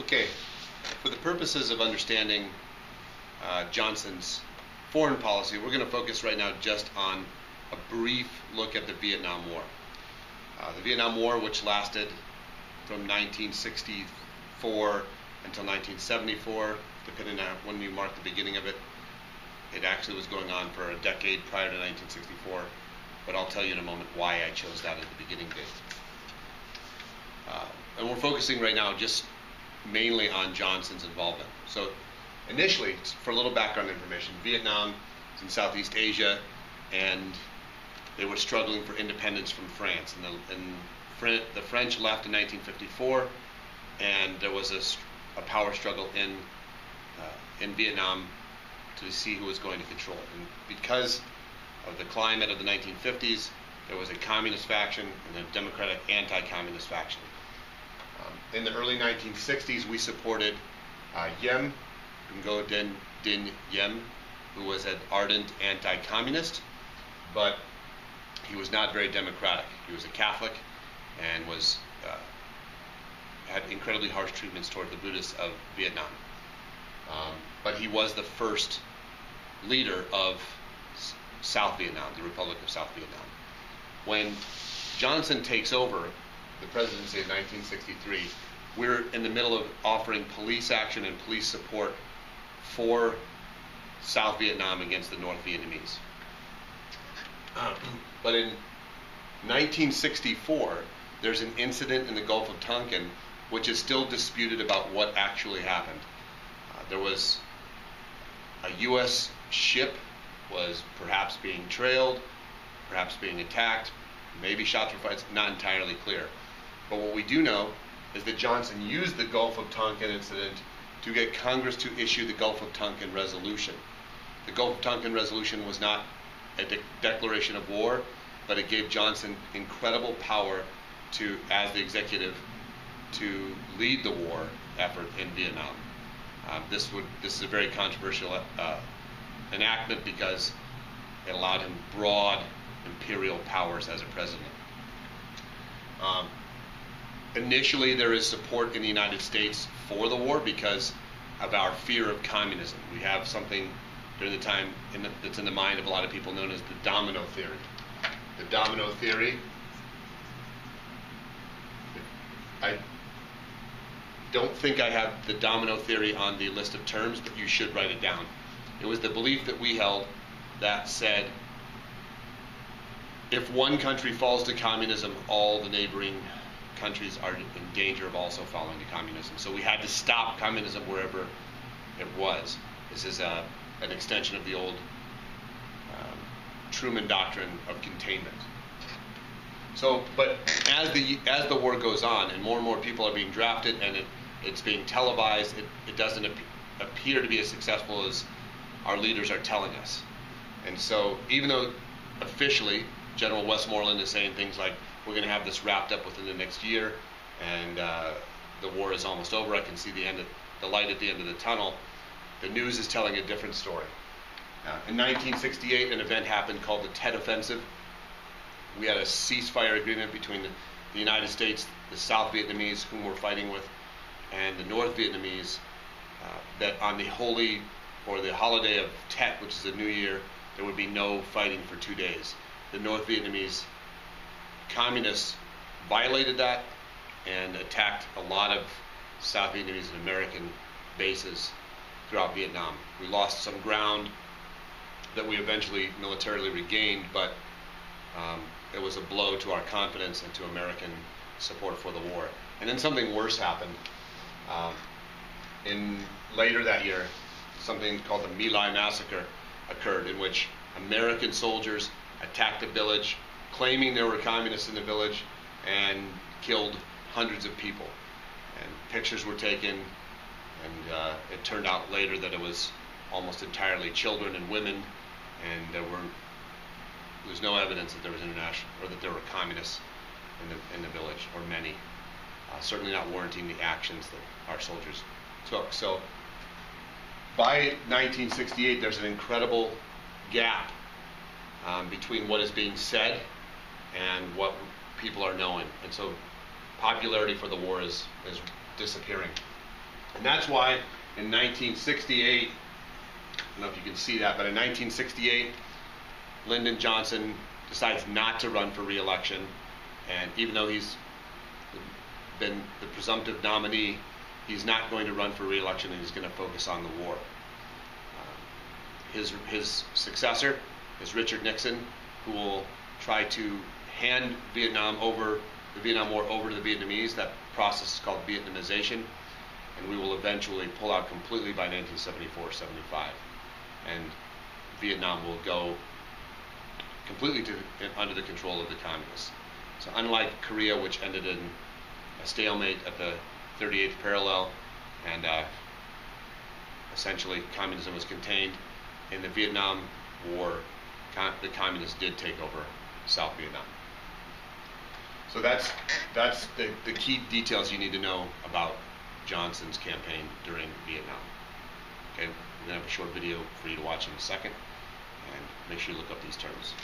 Okay, for the purposes of understanding Johnson's foreign policy, we're going to focus right now just on a brief look at the Vietnam War. The Vietnam War, which lasted from 1964 until 1974, depending on when you mark the beginning of it. It actually was going on for a decade prior to 1964, but I'll tell you in a moment why I chose that as the beginning date. And we're focusing right now just mainly on Johnson's involvement. So initially, for a little background information, Vietnam is in Southeast Asia, and they were struggling for independence from France. And the French left in 1954, and there was a power struggle in Vietnam to see who was going to control it. And because of the climate of the 1950s, there was a communist faction and a democratic anti-communist faction. In the early 1960s, we supported Diem, Ngo Dinh Diem, who was an ardent anti-communist, but he was not very democratic. He was a Catholic and had incredibly harsh treatments toward the Buddhists of Vietnam. But he was the first leader of South Vietnam, the Republic of South Vietnam. When Johnson takes over the presidency in 1963, we're in the middle of offering police action and police support for South Vietnam against the North Vietnamese. But in 1964, there's an incident in the Gulf of Tonkin which is still disputed about what actually happened. There was a U.S. ship was perhaps being trailed, perhaps being attacked, maybe shots were fired. It's not entirely clear. But what we do know is that Johnson used the Gulf of Tonkin incident to get Congress to issue the Gulf of Tonkin Resolution. The Gulf of Tonkin Resolution was not a declaration of war, but it gave Johnson incredible power to, as the executive, to lead the war effort in Vietnam. This is a very controversial enactment because it allowed him broad imperial powers as a president. Initially, there is support in the United States for the war because of our fear of communism. We have something during the time that's in the mind of a lot of people known as the domino theory. The domino theory, I don't think I have the domino theory on the list of terms, but you should write it down. It was the belief that we held that said, if one country falls to communism, all the neighboring countries are in danger of also falling to communism. So we had to stop communism wherever it was. This is an extension of the old Truman doctrine of containment. So, but as the war goes on and more people are being drafted and it's being televised, it doesn't appear to be as successful as our leaders are telling us. And so even though officially General Westmoreland is saying things like, we're going to have this wrapped up within the next year, and the war is almost over, I can see the light at the end of the tunnel, the news is telling a different story. In 1968, an event happened called the Tet Offensive. We had a ceasefire agreement between the United States, the South Vietnamese, whom we're fighting with, and the North Vietnamese, that on the holiday of Tet, which is the New Year, there would be no fighting for 2 days. The North Vietnamese communists violated that and attacked a lot of South Vietnamese and American bases throughout Vietnam. We lost some ground that we eventually militarily regained, but it was a blow to our confidence and to American support for the war. And then something worse happened. Later that year, something called the My Lai Massacre occurred, in which American soldiers attacked a village, claiming there were communists in the village, and killed hundreds of people. And pictures were taken, and it turned out later that it was almost entirely children and women, and there was no evidence that there was international or that there were communists in the village, or many. Certainly not warranting the actions that our soldiers took. So by 1968, there's an incredible gap between what is being said and what people are knowing. And so popularity for the war is disappearing. And that's why in 1968, I don't know if you can see that, but in 1968, Lyndon Johnson decides not to run for re-election, and even though he's been the presumptive nominee, he's not going to run for re-election, and he's going to focus on the war. His successor is Richard Nixon, who will try to hand the Vietnam War over to the Vietnamese. That process is called Vietnamization, and we will eventually pull out completely by 1974-75, and Vietnam will go completely under the control of the communists. So unlike Korea, which ended in a stalemate at the 38th parallel, and essentially communism was contained, in the Vietnam War, the communists did take over South Vietnam. So that's the key details you need to know about Johnson's campaign during Vietnam. Okay, we're going to have a short video for you to watch in a second, and make sure you look up these terms.